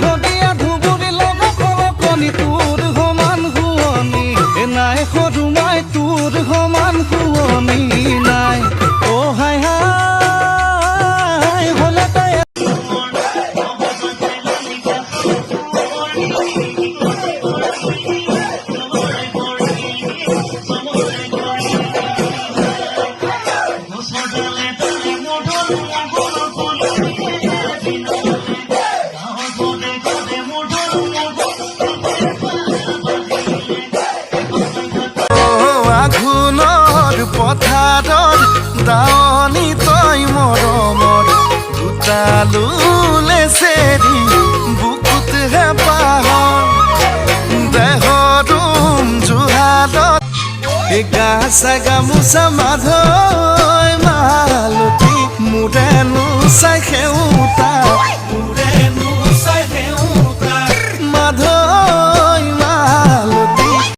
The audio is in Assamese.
হদিয়া ধুবুৰী লগা কলকনি তোৰ সমান শুৱনি নাই সৰু মই তোৰ সমান শুৱনি নাই অ' হাই হাই হ'লে তাই পথাৰত দাৱনি তই মৰমৰ দুটালুলে চেৰি বুকুত হেঁপাহৰ দেহৰুম জোহালত গাছা গামোচা মাধৈ মালতী মোৰেনো চাই সেউ